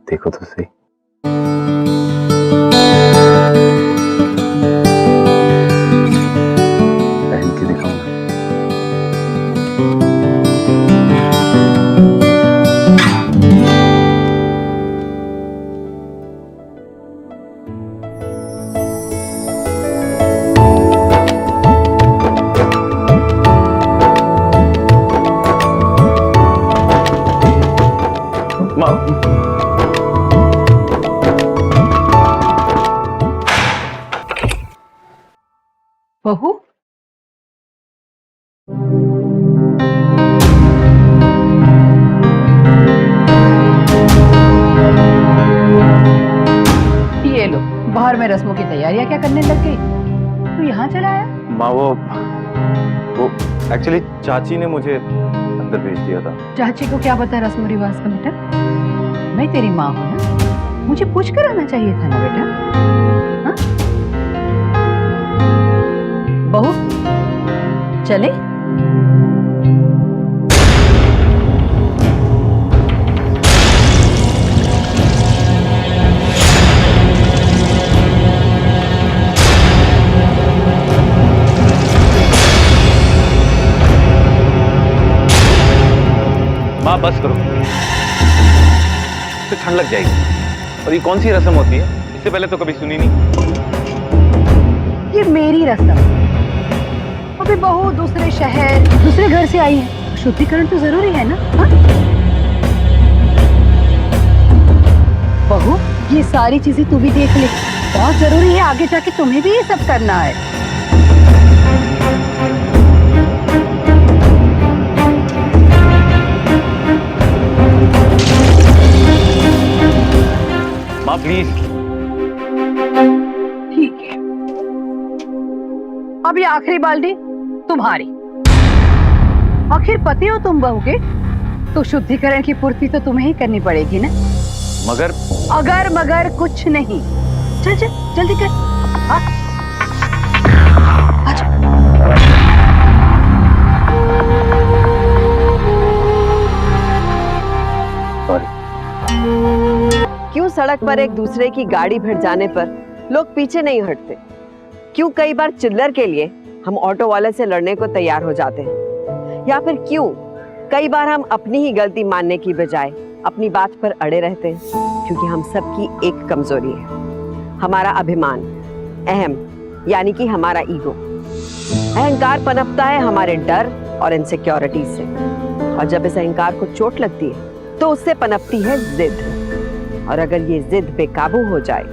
देखो तो सही। पहन के दिखाऊंगा। बहू, ये लो, बाहर में रस्मों की तैयारियां क्या करने लग गई? तू यहाँ चला आया? माँ वो एक्चुअली चाची ने मुझे अंदर भेज दिया था। चाची को क्या पता रस्म रिवाज का बेटा? मैं तेरी माँ हूँ ना, मुझे पूछ कर आना चाहिए था ना बेटा। हाँ? बहू चले? माँ बस करो, तो ठंड लग जाएगी। और ये कौन सी रस्म होती है? इससे पहले तो कभी सुनी नहीं। ये मेरी रस्म। अभी बहू दूसरे शहर, दूसरे घर से आई है, शुद्धिकरण तो जरूरी है ना? हाँ? बहू, ये सारी चीजें तू भी देख ले, बहुत जरूरी है, आगे जाके तुम्हें भी ये सब करना है। माँ प्लीज। ठीक है, अब ये आखिरी बाल्टी तुम्हारी। आखिर पति हो तुम बहू के, तो शुद्धिकरण की पूर्ति तो तुम्हें ही करनी पड़ेगी ना। मगर अगर मगर कुछ नहीं। चल चल जल्दी कर। आजा। क्यों सड़क पर एक दूसरे की गाड़ी भिड़ जाने पर लोग पीछे नहीं हटते? क्यों कई बार चिल्लर के लिए हम ऑटो वाले से लड़ने को तैयार हो जाते हैं? या फिर क्यों कई बार हम अपनी ही गलती मानने की बजाय अपनी बात पर अड़े रहते हैं? क्योंकि हम सबकी एक कमजोरी है, हमारा अभिमान, अहम, यानी कि हमारा ईगो। अहंकार पनपता है हमारे डर और इनसिक्योरिटी से, और जब इस अहंकार को चोट लगती है तो उससे पनपती है जिद। और अगर ये जिद बेकाबू हो जाए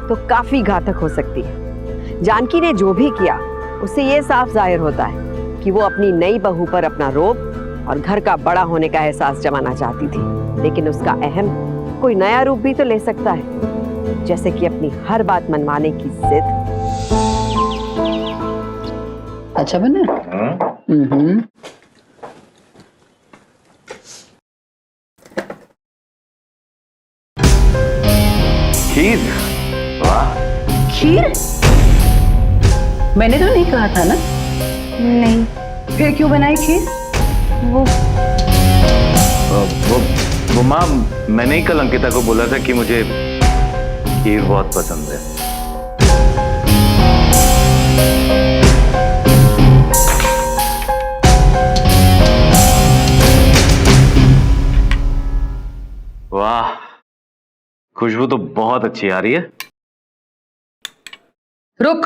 तो काफी घातक हो सकती है। जानकी ने जो भी किया उससे ये साफ जाहिर होता है कि वो अपनी नई बहू पर अपना रोब और घर का बड़ा होने का एहसास जमाना चाहती थी, लेकिन उसका अहम कोई नया रूप भी तो ले सकता है, जैसे कि अपनी हर बात मनवाने की जिद। अच्छा बना? खीर? वाह। खीर? मैंने तो नहीं कहा था ना। नहीं। फिर क्यों बनाई खीर? वो माँ, मैंने ही कल अंकिता को बोला था कि मुझे खीर बहुत पसंद है। वाह, खुशबू तो बहुत अच्छी आ रही है। रुक।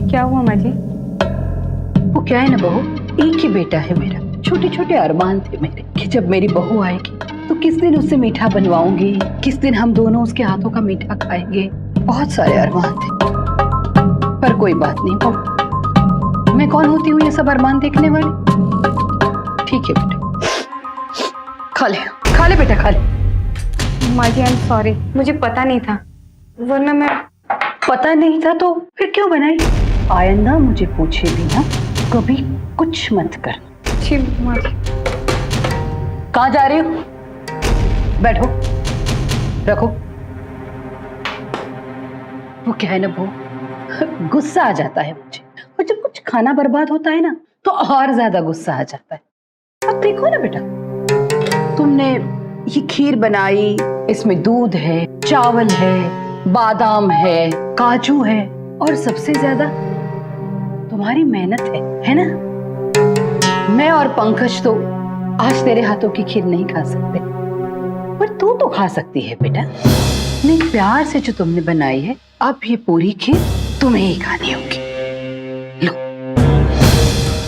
क्या हुआ माँ जी? वो क्या है ना बहू, एक ही बेटा है मेरा। छोटे छोटे अरमान थे मेरे कि जब मेरी बहू आएगी तो किस दिन उससे मीठा बनवाऊंगी, किस दिन हम दोनों उसके हाथों का मीठा खाएंगे। बहुत सारे अरमान थे, पर कोई बात नहीं बहू, मैं कौन होती हूँ ये सब अरमान देखने वाली। ठीक है बेटा, खा ले बेटा, खा ले। माँ जी आई एम सॉरी, मुझे पता नहीं था, वरना मैं। पता नहीं था तो फिर क्यों बनाई? आइंदा मुझे पूछे बिना कभी कुछ मत कर। जी माँ जी। कहाँ जा रही हो? बैठो, रखो। वो क्या है ना बहू, गुस्सा आ जाता है मुझे, और जब कुछ खाना बर्बाद होता है ना तो और ज्यादा गुस्सा आ जाता है। अब देखो ना बेटा, तुमने ये खीर बनाई, इसमें दूध है, चावल है, बादाम है, काजू है, और सबसे ज्यादा तुम्हारी मेहनत है ना? मैं और पंकज तो आज तेरे हाथों की खीर नहीं खा सकते, पर तू तो खा सकती है बेटा। इतने प्यार से जो तुमने बनाई है, अब ये पूरी खीर तुम्हें ही खानी होगी। लो,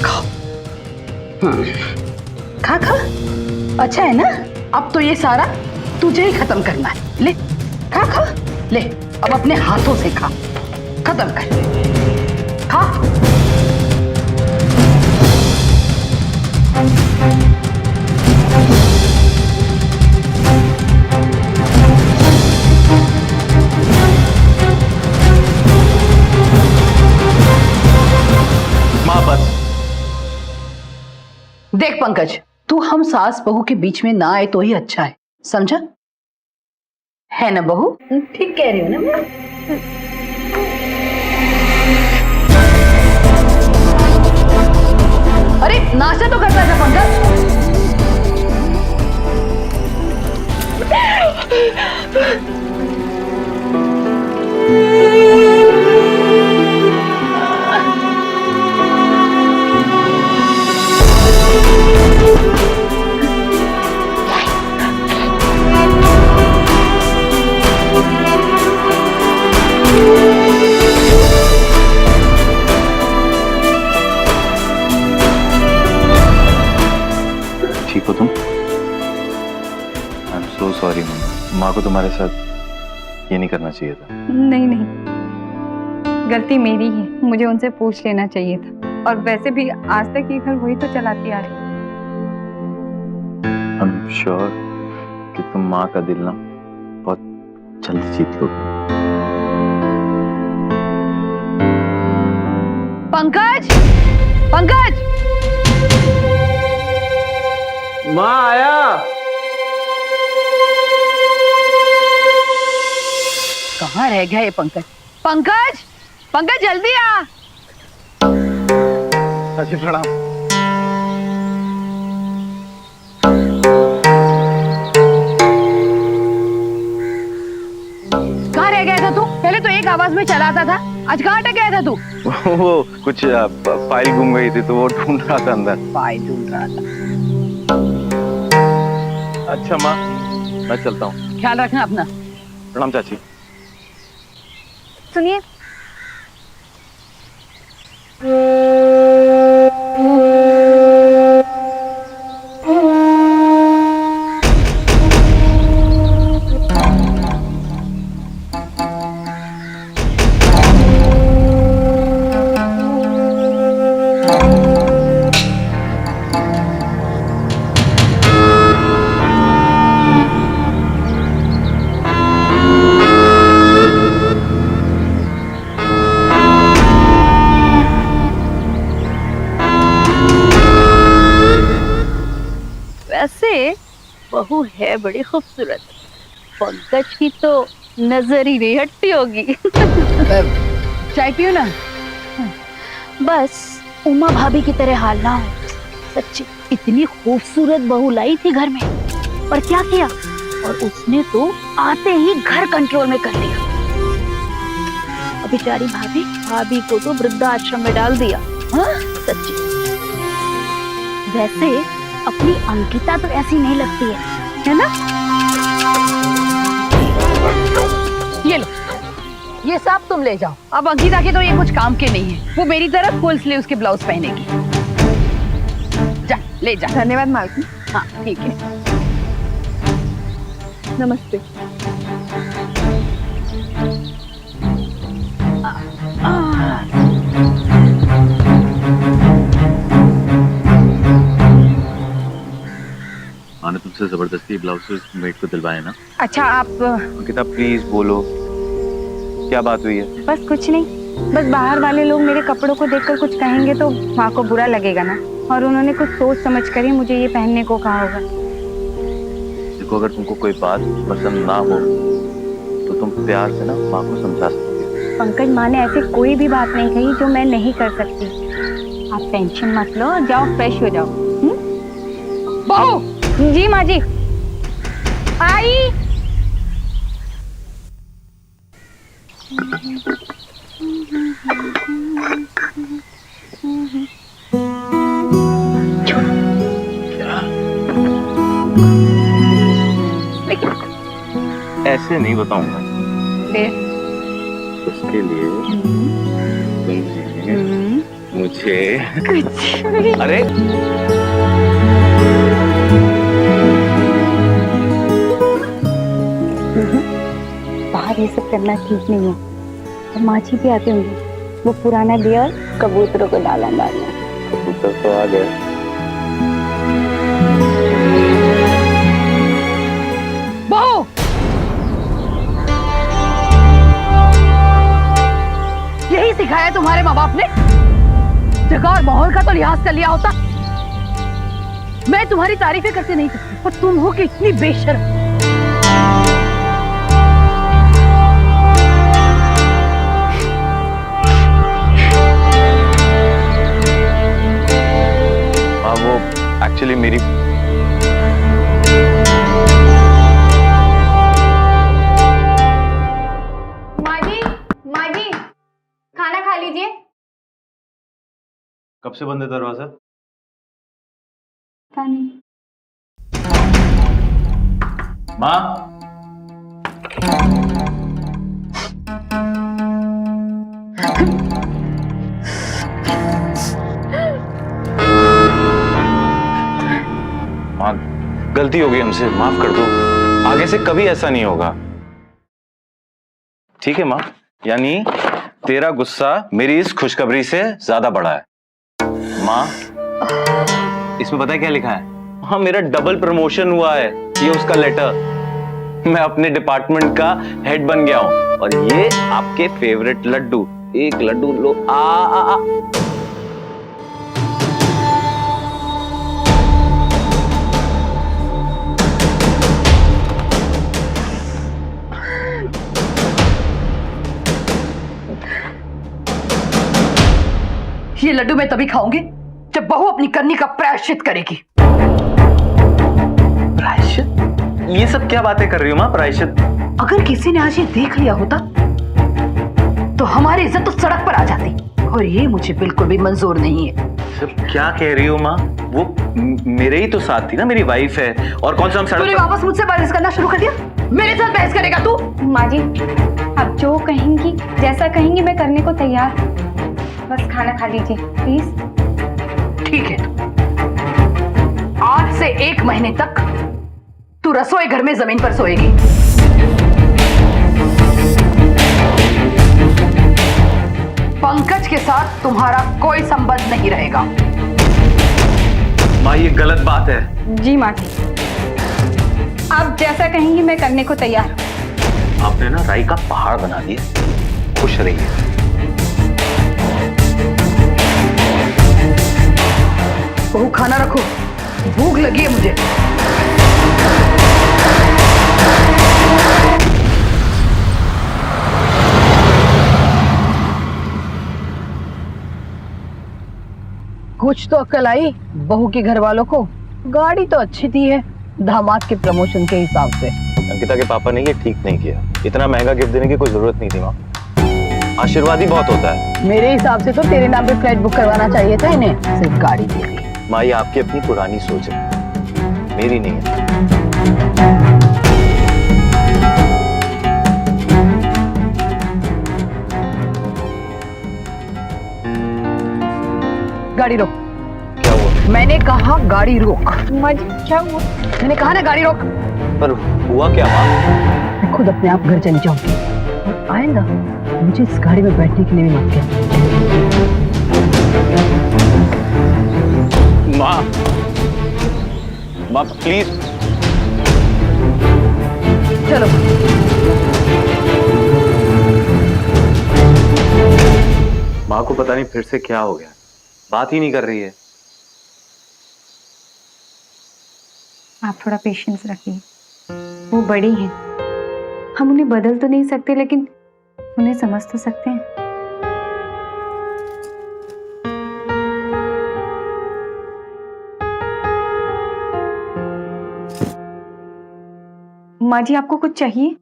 खाओ। हाँ, खा खा। अच्छा है ना? अब तो ये सारा तुझे ही खत्म करना है। ले, खा खा, ले, अब अपने हाथों से खा, खत्म कर, खा। माँ बस। देख पंकज, तू हम सास बहू के बीच में ना आए तो ही अच्छा है, समझा? है ना बहू? ठीक कह रही हो ना मैं? अरे नाश्ता तो करता था पंकज। ठीक हो तुम? आई एम सो सॉरी मम्मा, माँ को तुम्हारे साथ ये नहीं करना चाहिए था। नहीं नहीं, गलती मेरी है, मुझे उनसे पूछ लेना चाहिए था। और वैसे भी आज तक ये घर वही तो चलाती आ रही। आई एम श्योर कि तुम माँ का दिल ना बहुत जल्दी जीत लोगे। पंकज, पंकज, माँ आया। कहाँ रह गया ये पंकज? पंकज, पंकज जल्दी आ। चाची प्रणाम। कहाँ रह गया था तू? पहले तो एक आवाज में चलाता था, आज कहाँ अटक गया था तू? वो कुछ फाइल गुम गई थी तो वो ढूंढ रहा था अंदर। फाइल ढूंढ रहा था। अच्छा माँ, मैं चलता हूँ। ख्याल रखना अपना। प्रणाम चाची। सुनिए, वैसे बहू है बड़ी खूबसूरत, पंकज की तो नजर ही नहीं हटती होगी। चाय पियो ना। बस उमा भाभी की तरह हाल ना हो। सच्ची इतनी खूबसूरत बहू लाई थी घर में, पर क्या किया, और उसने तो आते ही घर कंट्रोल में कर लिया। अब बेचारी भाभी को तो वृद्धाश्रम में डाल दिया। हाँ सच्ची। वैसे अपनी अंकिता तो ऐसी नहीं लगती है ना? ये तुम ले जाओ। अब अंकिता के तो ये कुछ काम के नहीं है, वो मेरी तरह फुल स्लीव्स के ब्लाउज पहनेगी। जा ले जा। धन्यवाद मालकिन। हाँ ठीक है। नमस्ते। माँ ने तुमसे जबरदस्ती ब्लाउज मेड को दिलवाए ना? अच्छा आप अंकिता प्लीज बोलो, क्या बात हुई है? बस कुछ नहीं, बस बाहर वाले लोग मेरे कपड़ों को देखकर कुछ कहेंगे तो माँ को बुरा लगेगा ना, और उन्होंने कुछ सोच समझ कर ही मुझे ये पहनने को कहा होगा। देखो अगर तुमको कोई बात पसंद ना हो तो तुम प्यार से ना माँ को समझा सकती हो। पंकज, माँ ने ऐसी कोई भी बात नहीं कही जो मैं नहीं कर सकती। आप टेंशन मत लो, जाओ फ्रेश हो जाओ। बहू। जी माँ जी। आई। ऐसे नहीं बताऊंगा। उसके लिए तुमने मुझे अरे बाहर ये सब करना ठीक नहीं है। और माँ जी भी आते होंगे, वो पुराना दिया और कबूतरों को डाला डालना। कबूतर तो आ गए। बहू, यही सिखाया तुम्हारे माँ बाप ने? जगह और माहौल का तो लिहाज कर लिया होता। मैं तुम्हारी तारीफें करते नहीं सकती, पर तुम हो कि इतनी बेशर्म। हाँ वो एक्चुअली मेरी माँ जी खाना खा लीजिए। कब से बंद है दरवाजा? पता नहीं। माँ माँ गलती हो गई हमसे, माफ कर दो। आगे से कभी ऐसा नहीं होगा, ठीक है माँ? यानी तेरा गुस्सा मेरी इस खुशखबरी से ज्यादा बड़ा है। माँ इसमें पता है क्या लिखा है? हाँ मेरा डबल प्रमोशन हुआ है, ये उसका लेटर। मैं अपने डिपार्टमेंट का हेड बन गया हूं, और ये आपके फेवरेट लड्डू। एक लड्डू लो। आ। ये लड्डू मैं तभी खाऊंगी जब बहू अपनी करनी का प्रायश्चित करेगी। प्रायश्चित? ये सब क्या बातें कर रही हो माँ? प्रायश्चित? अगर किसी ने आज ये देख लिया होता तो हमारी इज्जत तो सड़क पर आ जाती, और ये मुझे बिल्कुल भी मंजूर नहीं है। सब क्या कह रही हो माँ? वो मेरे ही तो साथ थी ना, मेरी वाइफ है। और कौन सा हम सड़क तूने पर... वापस मुझसे बहस करना शुरू कर दिया? मेरे साथ बहस करेगा तू? माँ जी आप जो कहेंगी, जैसा कहेंगी मैं करने को तैयार हूँ। बस खाना खा लीजिए प्लीज। ठीक है, आज से 1 महीने तक तू रसोई घर में जमीन पर सोएगी। पंकज के साथ तुम्हारा कोई संबंध नहीं रहेगा। माँ ये गलत बात है। जी माँ जी, आप जैसा कहेंगी मैं करने को तैयार हूँ। आपने ना राई का पहाड़ बना दिया। खुश रहिए। बहू खाना रखो, भूख लगी है मुझे। कुछ तो अक्ल आई बहू के घर वालों को। गाड़ी तो अच्छी दी है दामाद के प्रमोशन के हिसाब से। अंकिता के पापा ने ये ठीक नहीं किया। इतना महंगा गिफ्ट देने की कोई जरूरत नहीं थी माँ। आशीर्वाद ही बहुत होता है। मेरे हिसाब से तो तेरे नाम पे फ्लाइट बुक करवाना चाहिए था इन्हें, सिर्फ गाड़ी दे दी। माँ ये आपकी अपनी पुरानी सोच है, मेरी नहीं है। गाड़ी रोक। क्या हुआ? मैंने कहा गाड़ी रोक। माँ जी क्या हुआ? मैंने कहा ना गाड़ी रोक। पर हुआ क्या माँ? मैं खुद अपने आप घर चली जाऊंगी और आइंदा मुझे इस गाड़ी में बैठने के लिए भी मत कहना। माँ, माँ प्लीज। चलो माँ को पता नहीं फिर से क्या हो गया, बात ही नहीं कर रही है। आप थोड़ा पेशेंस रखिए, वो बड़ी हैं, हम उन्हें बदल तो नहीं सकते लेकिन उन्हें समझ तो सकते हैं। माँ जी आपको कुछ चाहिए?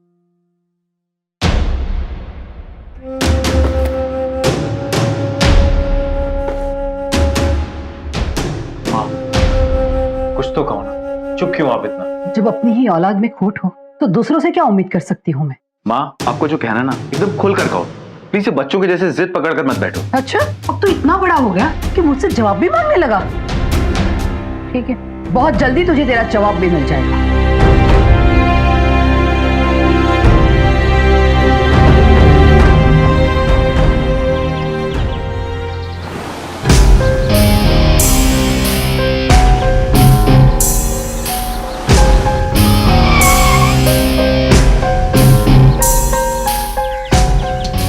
माँ कुछ तो कहो ना, चुप क्यों आप इतना? जब अपनी ही औलाद में खोट हो तो दूसरों से क्या उम्मीद कर सकती हूँ मैं? माँ आपको जो कहना ना एकदम खुल कर कहो प्लीज, ये बच्चों के जैसे जिद पकड़ कर मत बैठो। अच्छा अब तो इतना बड़ा हो गया कि मुझसे जवाब भी मांगने लगा। ठीक है, बहुत जल्दी तुझे तेरा जवाब भी मिल जाएगा।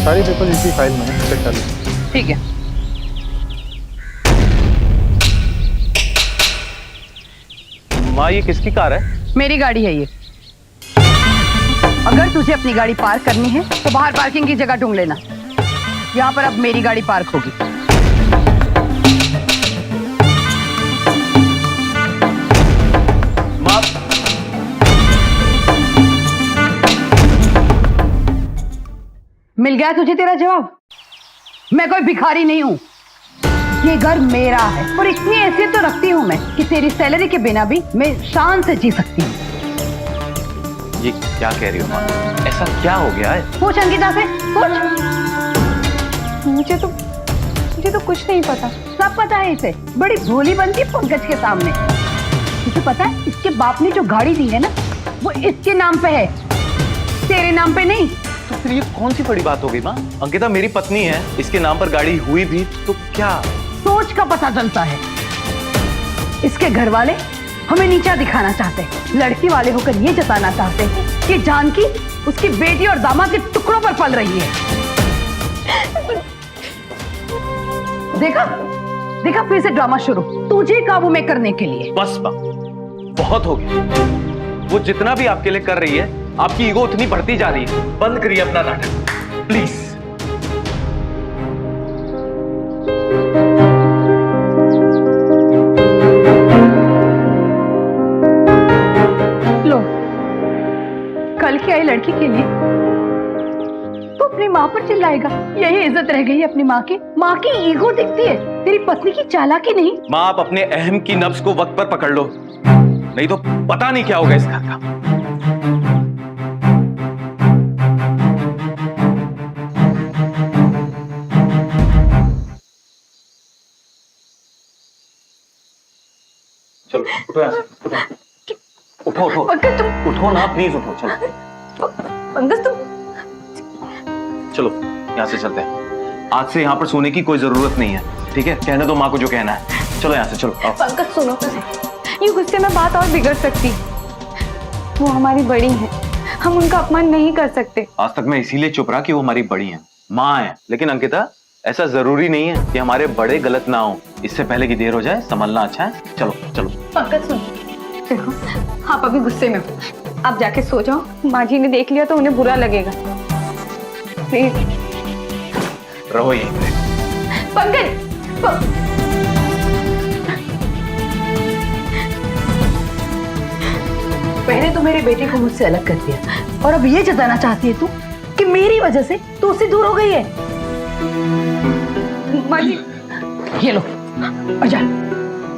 सारी पेपर इसी फाइल में है, चेक कर लो। ठीक है। माँ ये किसकी कार है? मेरी गाड़ी है ये। अगर तुझे अपनी गाड़ी पार्क करनी है तो बाहर पार्किंग की जगह ढूंढ लेना। यहाँ पर अब मेरी गाड़ी पार्क होगी। माँ मिल गया तुझे तेरा जवाब? मैं कोई भिखारी नहीं हूँ, ये घर मेरा है और इतनी हैसियत तो रखती हूँ मैं कि तेरी सैलरी के बिना भी मैं शान से जी सकती हूँ। ये क्या कह रही हो माँ? ऐसा क्या हो गया है? पूछ अंकिता से, पूछ। मुझे तो कुछ नहीं पता। सब पता है इसे, बड़ी भोली बनती पंकज के सामने। तुझे पता है इसके बाप ने जो गाड़ी दी है ना वो इसके नाम पे है, तेरे नाम पे नहीं। तो फिर ये कौन सी बड़ी बात हो गई माँ? अंकिता मेरी पत्नी है, इसके नाम पर गाड़ी हुई भी तो क्या? सोच का पता चलता है। इसके घर वाले हमें नीचा दिखाना चाहते हैं, लड़की वाले होकर ये जताना चाहते हैं कि जानकी उसकी बेटी और दामाद के टुकड़ों पर पल रही है। देखा देखा, फिर से ड्रामा शुरू तुझे काबू में करने के लिए। बस माँ बहुत हो गया। वो जितना भी आपके लिए कर रही है, आपकी ईगो उतनी बढ़ती जा रही है। बंद करिए अपना नाटक प्लीज। लो, कल की आई लड़की के लिए तो अपनी माँ पर चिल्लाएगा? यही इज्जत रह गई है अपनी माँ की? माँ की ईगो दिखती है, तेरी पत्नी की चालाकी नहीं। माँ आप अपने अहम की नब्ज को वक्त पर पकड़ लो, नहीं तो पता नहीं क्या होगा इस घर का। चलो उठो यहाँ से, उठो उठो पंकज तुम, उठो ना प्लीज, उठो चलो पंकज तुम, चलो यहाँ से चलते हैं। आज से यहाँ पर सोने की कोई जरूरत नहीं है, ठीक है? कहने दो माँ को जो कहना है। चलो यहाँ से, चलो आओ। पंकज सुनो, ये गुस्से में बात और बिगड़ सकती। वो हमारी बड़ी है, हम उनका अपमान नहीं कर सकते। आज तक मैं इसीलिए चुप रहा कि वो हमारी बड़ी हैं, माँ है। लेकिन अंकिता ऐसा जरूरी नहीं है कि हमारे बड़े गलत ना हो। इससे पहले की देर हो जाए, संभलना अच्छा है। चलो चलो। पंकज सुनो, देखो आप अभी गुस्से में हो, आप जाके सो जाओ। माँ जी ने देख लिया तो उन्हें बुरा लगेगा। प्लीज रहो यहीं पे। पंकज, पहले तो मेरे बेटे को मुझसे अलग कर दिया और अब ये जताना चाहती है तू कि मेरी वजह से तू उससे दूर हो गई है। माँ जी, ये लो और जा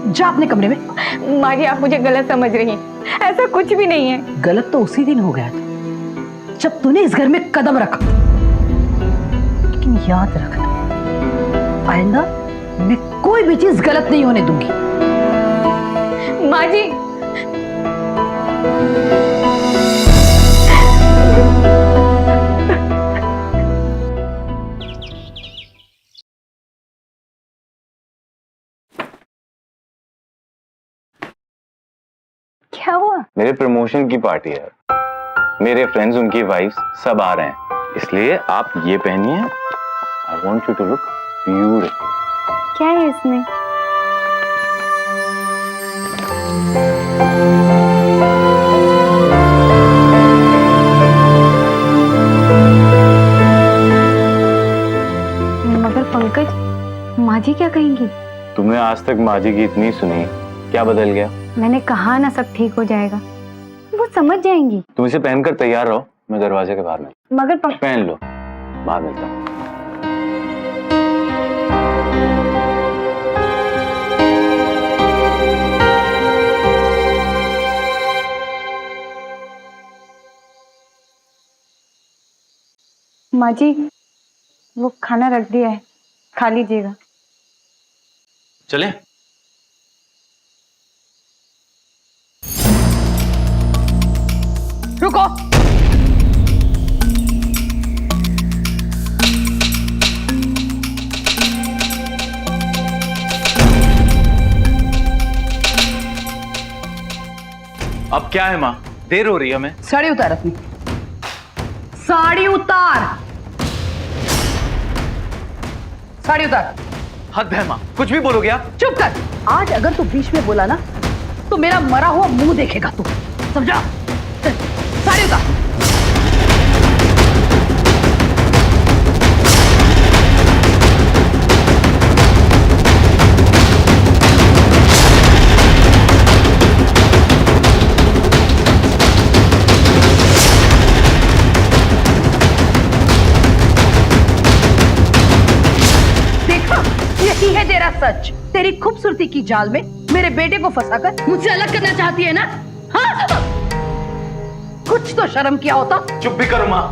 जा अपने कमरे में। माँ जी आप मुझे गलत समझ रही हैं, ऐसा कुछ भी नहीं है। गलत तो उसी दिन हो गया था जब तूने इस घर में कदम रखा। लेकिन याद रखना, आइंदा मैं कोई भी चीज गलत नहीं होने दूंगी। माँ जी, क्या हुआ? मेरे प्रमोशन की पार्टी है, मेरे फ्रेंड्स, उनकी वाइफ्स सब आ रहे हैं, इसलिए आप ये पहनिए। I want you to look beautiful. क्या है इसमें? मगर पंकज, माँ जी क्या कहेंगी? तुमने आज तक माँ जी की इतनी सुनी, क्या बदल गया? मैंने कहा ना सब ठीक हो जाएगा, वो समझ जाएंगी। तुम इसे पहनकर तैयार रहो, मैं दरवाजे के बाहर में मगर पहन लो, बाद मिलता हूं। माँ जी, वो खाना रख दिया है, खा लीजिएगा। चले? रुको। अब क्या है माँ, देर हो रही है हमें। साड़ी उतार अपनी, साड़ी उतार, साड़ी उतार। हद है माँ, कुछ भी बोलोगे आप। चुप कर। आज अगर तू बीच में बोला ना तो मेरा मरा हुआ मुंह देखेगा तू, समझा? साड़ी उतार। यही है तेरा सच। तेरी खूबसूरती की जाल में मेरे बेटे को फंसाकर मुझसे अलग करना चाहती है ना? हाँ? कुछ तो शर्म किया होता। चुप भी करो माँ।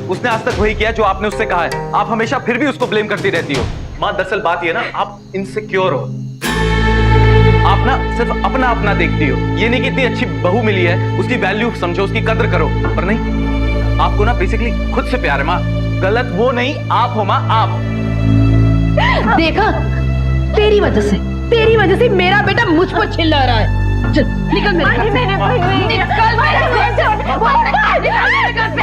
उसने आज तक वही किया जो आपने उससे कहा है। आप हमेशा फिर भी उसको ब्लेम करती रहती हो। माँ, दरअसल बात ये ना, आप इनसिक्योर हो। आप ना सिर्फ अपना अपना देखती हो। ये नहीं कि इतनी अच्छी बहू मिली है, उसकी वैल्यू समझो, उसकी कदर करो। पर नहीं, आपको ना बेसिकली खुद से प्यार है माँ। गलत वो नहीं, आप हो माँ, आप। देखा, तेरी वजह से मेरा बेटा मुझ पर चिल्ला रहा है। चल निकल मेरे घर से। निकल मेरे घर से।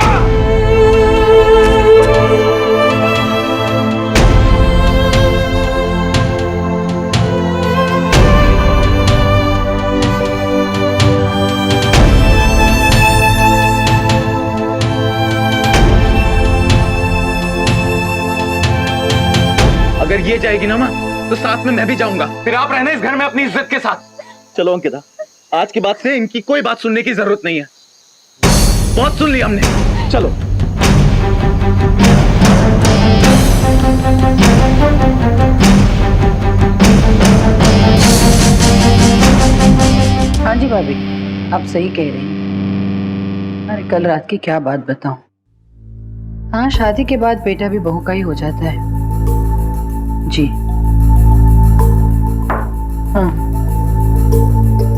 अगर ये जाएगी ना माँ, तो साथ में मैं भी जाऊंगा। फिर आप रहना इस घर में अपनी इज्जत के साथ। चलो अंकिता, आज के बाद से इनकी कोई बात सुनने की जरूरत नहीं है। बहुत सुन लिया हमने, चलो। हाँ जी भाभी, आप सही कह रही हैं। अरे कल रात की क्या बात बताऊं। हाँ, शादी के बाद बेटा भी बहू का ही हो जाता है जी। हाँ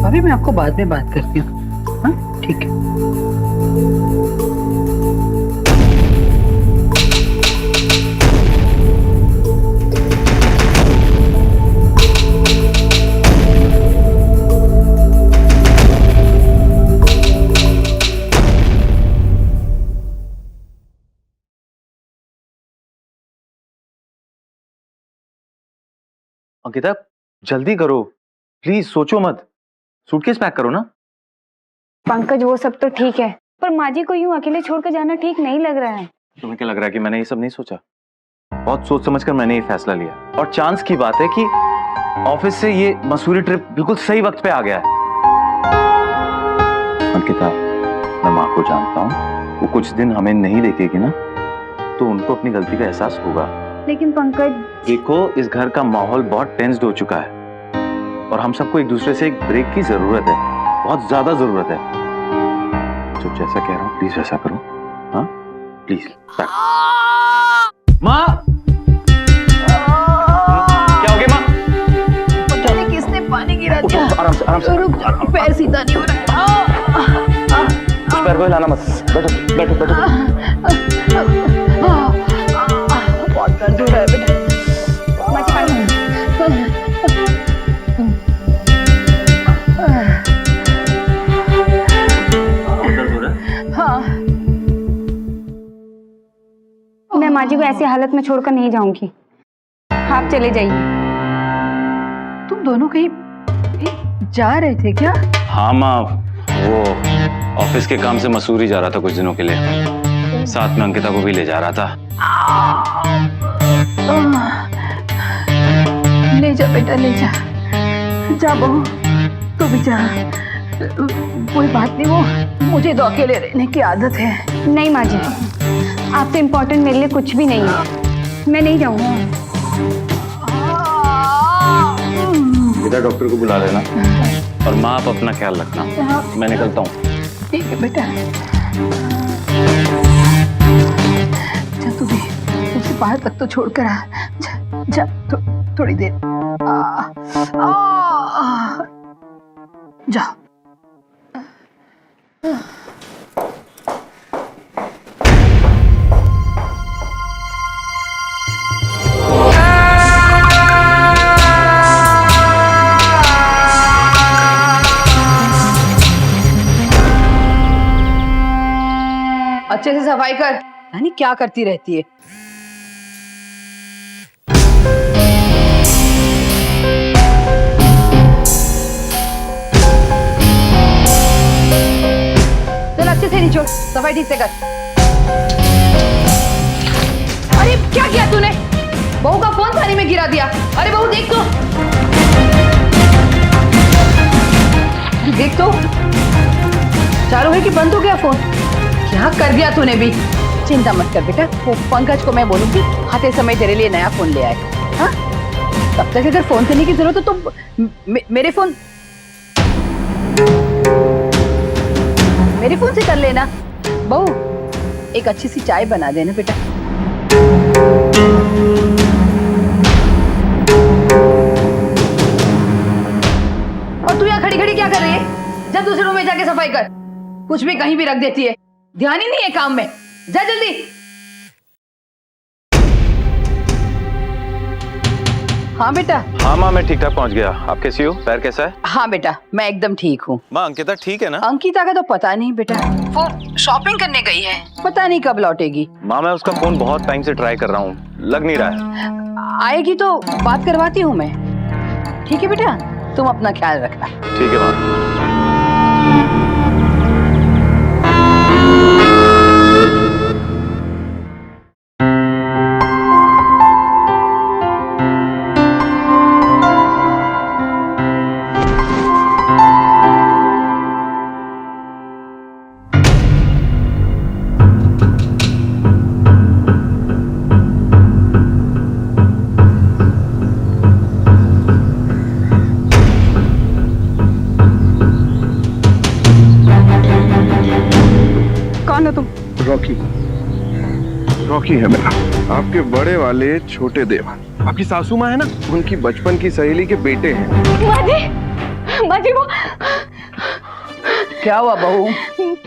भाभी, मैं आपको बाद में बात करती हूँ। हाँ ठीक है। अंकिता, जल्दी करो प्लीज, सोचो मत। सूटकेस पैक करो ना। पंकज, वो सब तो ठीक है, पर माँ जी को यूं अकेले छोड़कर जाना ठीक नहीं लग रहा है। तुम्हें क्या लग रहा है कि मैंने ये सब नहीं सोचा? बहुत सोच समझकर मैंने ये फैसला लिया। और चांस की बात है कि ऑफिस से ये मसूरी ट्रिप बिल्कुल सही वक्त पे आ गया है। अंकिता, मैं माँ को जानता हूँ, वो कुछ दिन हमें नहीं देखेगी ना, तो उनको अपनी गलती का एहसास होगा। लेकिन पंकज, देखो, इस घर का माहौल बहुत टेंस्ड हो चुका है और हम सबको एक दूसरे से एक ब्रेक की जरूरत है, बहुत ज्यादा जरूरत है। तो जैसा कह रहा हूँ प्लीज वैसा करो। हाँ प्लीज। माँ, आराम से। रुक जा, पैर सीधा नहीं हो रहा है। उस पैर को हिलाना मत। बैठो बैठो बैठो। बहुत दर्द हो रहा है बेटा। माजी पानी। दर्द हो रहा है? हाँ, मैं माजी को ऐसी हालत में छोड़कर नहीं जाऊंगी, आप चले जाइए। तुम दोनों कहीं जा रहे थे क्या? हाँ माँ, वो ऑफिस के काम से मसूरी जा रहा था कुछ दिनों के लिए, साथ में अंकिता को भी ले जा रहा था। ले जा बेटा, ले जा। जा बहू, तू भी जा। कोई बात नहीं, वो मुझे तो अकेले रहने की आदत है। नहीं माजी, आप तो इम्पोर्टेंट मेरे लिए कुछ भी नहीं है, मैं नहीं जाऊंगी। बेटा डॉक्टर को बुला लेना, और माँ आप अपना ख्याल रखना। मैं निकलता हूँ। ठीक है बेटा। जा तू भी, तुमसे बाहर तक तो छोड़ कर आ। जा, जा थोड़ी देर। जा। अच्छे से सफाई कर। यानी क्या करती रहती है? चल अच्छे से निचोड़, सफाई ठीक से कर। अरे क्या किया तूने? बहू का फोन पानी में गिरा दिया। अरे बहू देख तो, देख तो चालू है कि बंद हो गया फोन? क्या कर दिया तूने भी? चिंता मत कर बेटा, वो पंकज को मैं बोलूंगी आते समय तेरे लिए नया फोन ले आए। हाँ, तब तक अगर फोन करने की जरूरत हो तो मेरे फोन से कर लेना। बहू एक अच्छी सी चाय बना देना बेटा। और तू यहाँ खड़ी खड़ी क्या कर रही है? जब दूसरे रूम में जाके सफाई कर। कुछ भी कहीं भी रख देती है, ध्यान ही नहीं है काम में। जा जल्दी। हाँ बेटा। हाँ माँ, मैं ठीक ठाक पहुँच गया। आप कैसी हो? पैर कैसा है? हाँ बेटा, मैं एकदम ठीक हूँ। माँ अंकिता ठीक है ना? अंकिता का तो पता नहीं बेटा, वो शॉपिंग करने गई है, पता नहीं कब लौटेगी। माँ मैं उसका फोन बहुत टाइम से ट्राई कर रहा हूँ, लग नहीं रहा है। आएगी तो बात करवाती हूँ मैं। ठीक है बेटा, तुम अपना ख्याल रखना। ठीक है माँ। रॉकी, रॉकी है मेरा, आपके बड़े वाले छोटे देवर। आपकी सासू माँ है ना, उनकी बचपन की सहेली के बेटे हैं। माजी, माजी वो क्या हुआ बहू?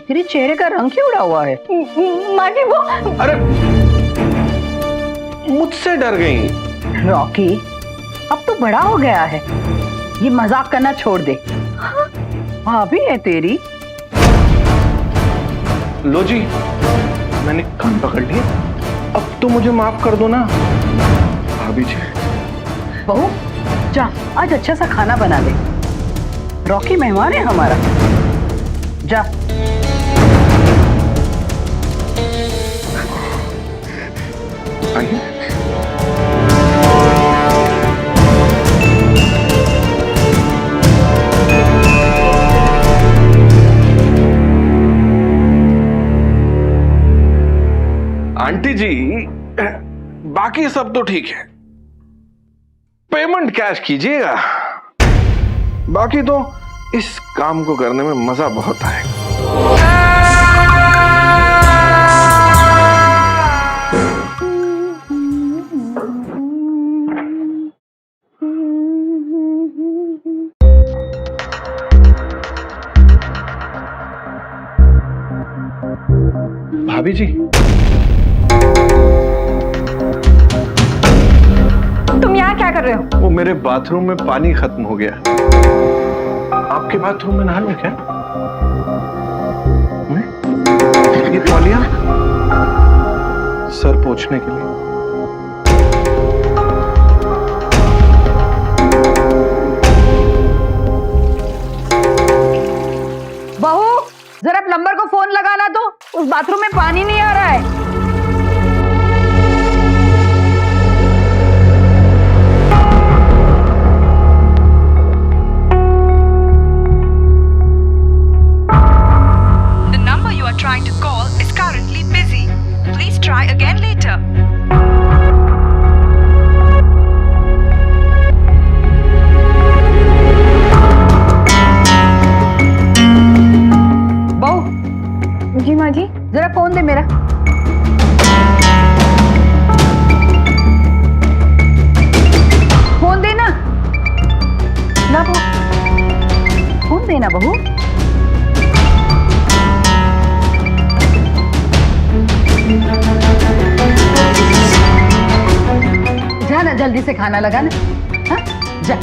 तेरे चेहरे का रंग क्यों उड़ा हुआ है? माजी वो, अरे मुझसे डर गई। रॉकी अब तो बड़ा हो गया है, ये मजाक करना छोड़ दे। भाभी है तेरी। लो जी, मैंने कान पकड़ लिए, अब तो मुझे माफ कर दो ना भाभी जी। बहू जा, आज अच्छा सा खाना बना ले। रॉकी मेहमान है हमारा। जा। आइए। आंटी जी, बाकी सब तो ठीक है, पेमेंट कैश कीजिएगा, बाकी तो इस काम को करने में मजा बहुत आएगा। भाभी जी, तुम यहाँ क्या कर रहे हो? वो मेरे बाथरूम में पानी खत्म हो गया। आपके बाथरूम में नहा लूं क्या? ये तौलिया सर पोंछने के लिए। बहू, जरा प्लम्बर को फोन लगाना तो, उस बाथरूम में पानी नहीं आ रहा है। The number you are trying to call is currently busy. Please try again later. बहू, जी माँ जी। जरा फोन दे मेरा। फोन देना ना बहू, फोन देना बहू। जा ना, जल्दी से खाना लगा ना। हाँ, जा।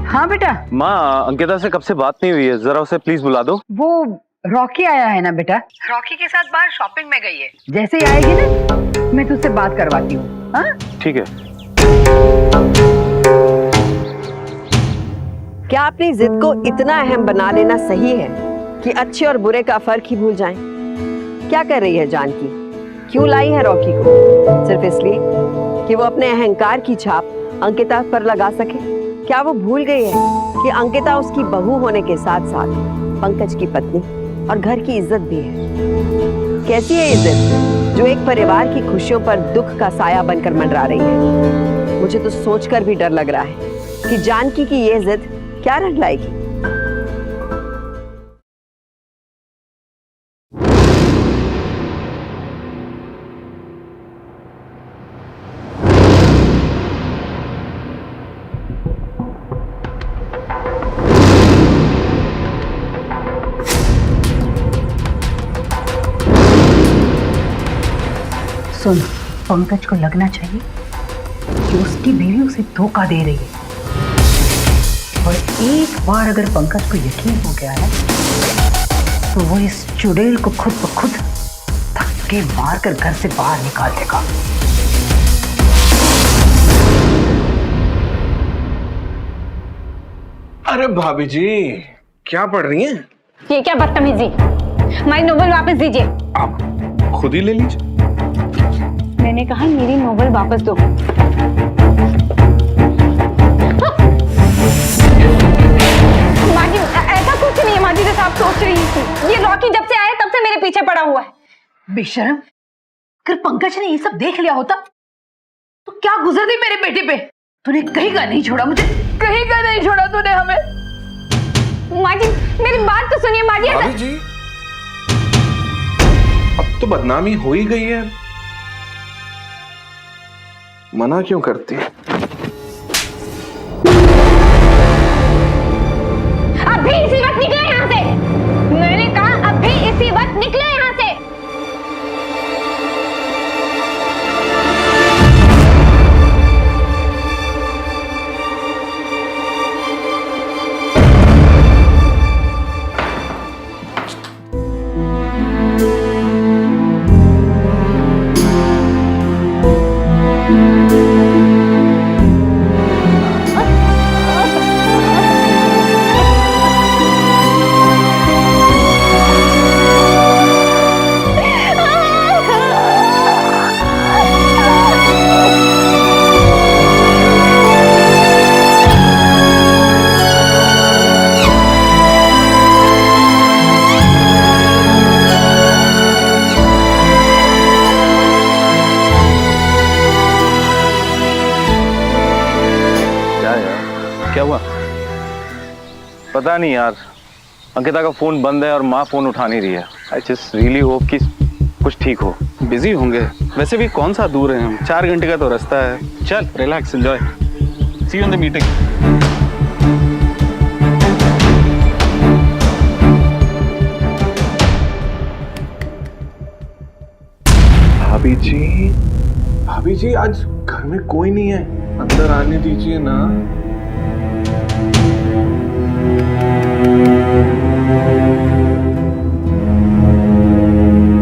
हाँ बेटा। माँ, अंकिता से कब से बात नहीं हुई है, जरा उसे प्लीज बुला दो। वो रॉकी आया है ना बेटा, रॉकी के साथ बाहर शॉपिंग में गई है। जैसे ही आएगी ना, मैं तुझसे बात करवाती हूँ। हाँ, ठीक है। क्या अपनी जिद को इतना अहम बना लेना सही है कि अच्छे और बुरे का फर्क ही भूल जाएं? क्या कर रही है जानकी? क्यों लाई है रॉकी को? सिर्फ इसलिए कि वो अपने अहंकार की छाप अंकिता पर लगा सके? क्या वो भूल गई है कि अंकिता उसकी बहू होने के साथ साथ पंकज की पत्नी और घर की इज्जत भी है? कैसी है इज्जत जो एक परिवार की खुशियों पर दुख का साया बनकर मंडरा रही है? मुझे तो सोचकर भी डर लग रहा है कि जानकी की ये जिद क्या रंग लाएगी। सुन, पंकज को लगना चाहिए कि उसकी बीवी उसे धोखा दे रही है, और एक बार अगर पंकज को यकीन हो गया है तो वो इस चुड़ैल को खुद ब खुद धक्के मारकर घर से बाहर निकाल देगा। अरे भाभी जी, क्या पढ़ रही हैं? ये क्या बदतमीजी? हमारी नोबल वापस दीजिए। आप खुद ही ले लीजिए। मैंने कहा मेरी नोबल वापस दो। माँ जी, ऐसा कुछ नहीं है माँ जी, जैसा आप सोच रही थी। ये रॉकी जब से आया तब से मेरे पीछे पड़ा हुआ है। बेशरम, अगर पंकज ने ये सब देख लिया होता तो क्या गुजरती मेरे बेटे पे। तूने कहीं का नहीं छोड़ा मुझे, कहीं का नहीं छोड़ा तूने हमें। माँ जी, मेरी बात तो सुनिए माँ जी। भाभी जी, अब तो बदनामी हो ही गई है, मना क्यों करती है? अभी इसी वक्त निकले यहाँ से। मैंने कहा अभी इसी वक्त निकले यहाँ से। क्या हुआ? पता नहीं यार, अंकिता का फोन बंद है और माँ फोन उठा नहीं रही है। आई जस्ट रियली होप कि कुछ ठीक हो। बिजी होंगे, वैसे भी कौन सा दूर है, हम 4 घंटे का तो रास्ता है। चल relax, enjoy, see you in the meeting. भाभी जी आज घर में कोई नहीं है, अंदर आने दीजिए ना।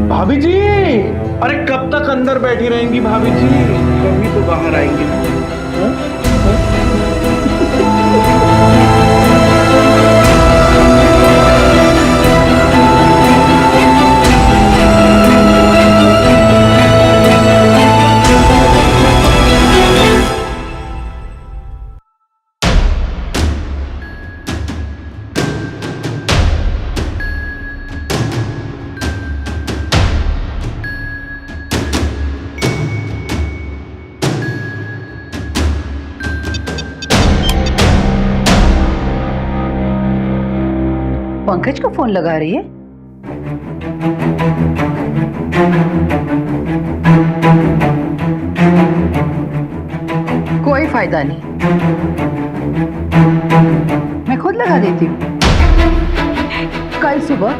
भाभी जी, अरे कब तक अंदर बैठी रहेंगी भाभी जी, कभी तो बाहर आएंगी। पंकज को फोन लगा रही है। कोई फायदा नहीं, मैं खुद लगा देती हूँ। कल सुबह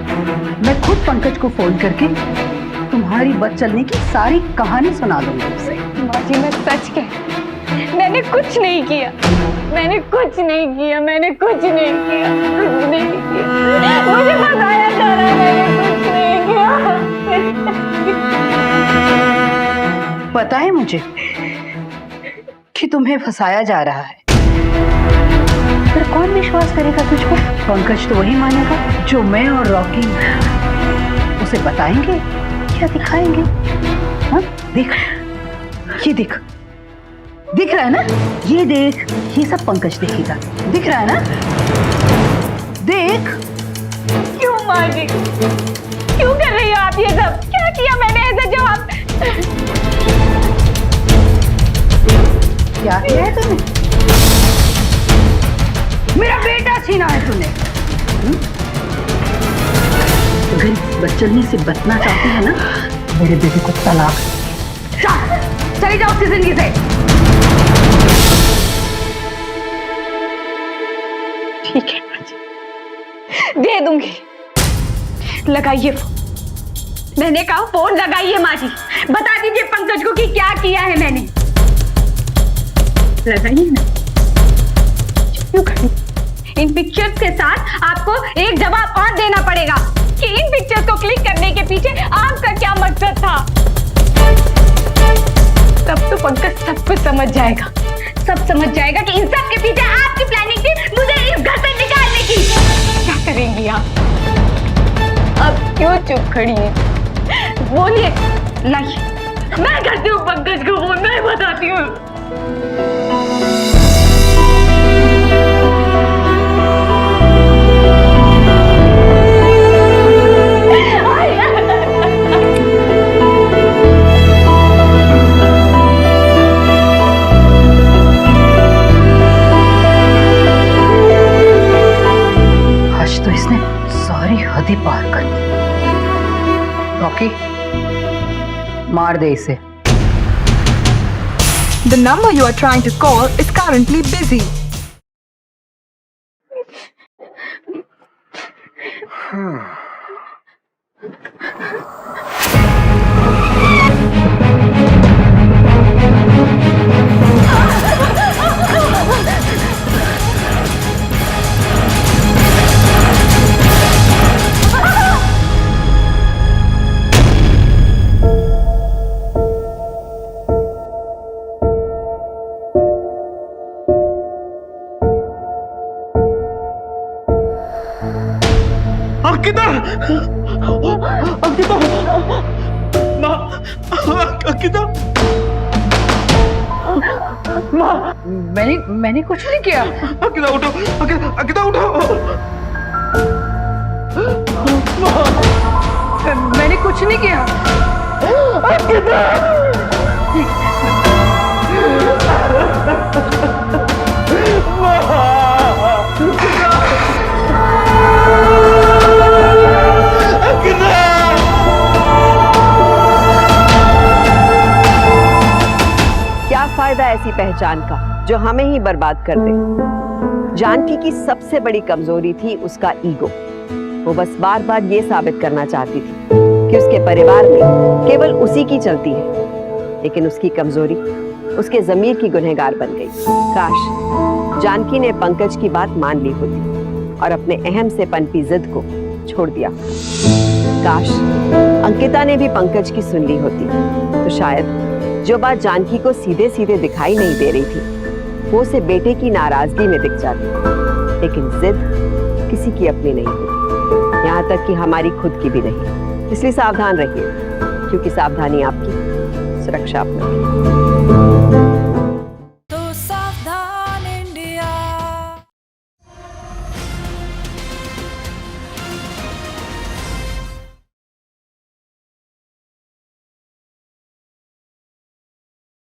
मैं खुद पंकज को फोन करके तुम्हारी बस चलने की सारी कहानी सुना दूंगी उसे। माँ जी मैं सच कह, मैंने कुछ नहीं किया, मैंने कुछ नहीं किया, मैंने कुछ नहीं किया, कुछ नहीं किया। मुझे बताया जा रहा है मैंने कुछ नहीं किया। पता है मुझे कि तुम्हें फंसाया जा रहा है, पर कौन विश्वास करेगा तुझको? पंकज तो वही मानेगा जो मैं और रॉकी उसे बताएंगे या दिखाएंगे। हाँ देख, ये देख, दिख रहा है ना? ये देख, ये सब पंकज देखेगा। दिख रहा है ना? देख। क्यों माँ जी, क्यों कर रही हो आप ये सब? क्या किया मैंने ऐसा जो आप? क्या किया है तूने? मेरा बेटा छीना है तूने। अगर इस बच्चनी से बचना चाहती है ना, मेरे बेटे को तलाक चली जाओ उसकी जिंदगी से। ठीक है माँ जी, दे दूंगी। लगाइए फोन, मैंने कहा फोन लगाइए माँ जी, बता दीजिए पंकज को कि क्या किया है मैंने। लगाइए ना। क्यों खड़ी? इन पिक्चर्स के साथ आपको एक जवाब और देना पड़ेगा कि इन पिक्चर्स को क्लिक करने के पीछे आपका क्या मकसद था। तब तो पंकज सब कुछ समझ जाएगा, सब समझ जाएगा कि इन सब के पीछे आपकी प्लानिंग थी मुझे इस घर से निकालने की। क्या करेंगी आप? अब क्यों चुप खड़ी है? बोलिए। लाइए, मैं करती हूँ पंकज को फोन, मैं बताती हूँ। आज तो इसने सारी हदें पार कर दी। रॉकी, मार दे इसे। The number you are trying to call is currently busy. Ankita, Ankita, माँ, अंकिता, माँ, मैंने कुछ नहीं किया। अंकिता उठो, अंकिता उठो। मैंने कुछ नहीं किया। क्या फायदा ऐसी पहचान का जो हमें ही बर्बाद कर दे। जानकी की सबसे बड़ी कमजोरी थी उसका ईगो। वो बस बार बार ये साबित करना चाहती थी कि उसके परिवार में केवल उसी की चलती है। लेकिन उसकी कमजोरी उसके जमीर की गुनहगार बन गई। काश जानकी ने पंकज की बात मान ली होती और अपने अहम से पनपी जिद को छोड़ दिया। काश अंकिता ने भी पंकज की सुन ली होती तो शायद जो बात जानकी को सीधे सीधे दिखाई नहीं दे रही थी वो उसे बेटे की नाराजगी में दिख जाती। लेकिन जिद किसी की अपनी नहीं होती, यहाँ तक कि हमारी खुद की भी नहीं। इसलिए सावधान रहिए, क्योंकि सावधानी आपकी सुरक्षा अपनी।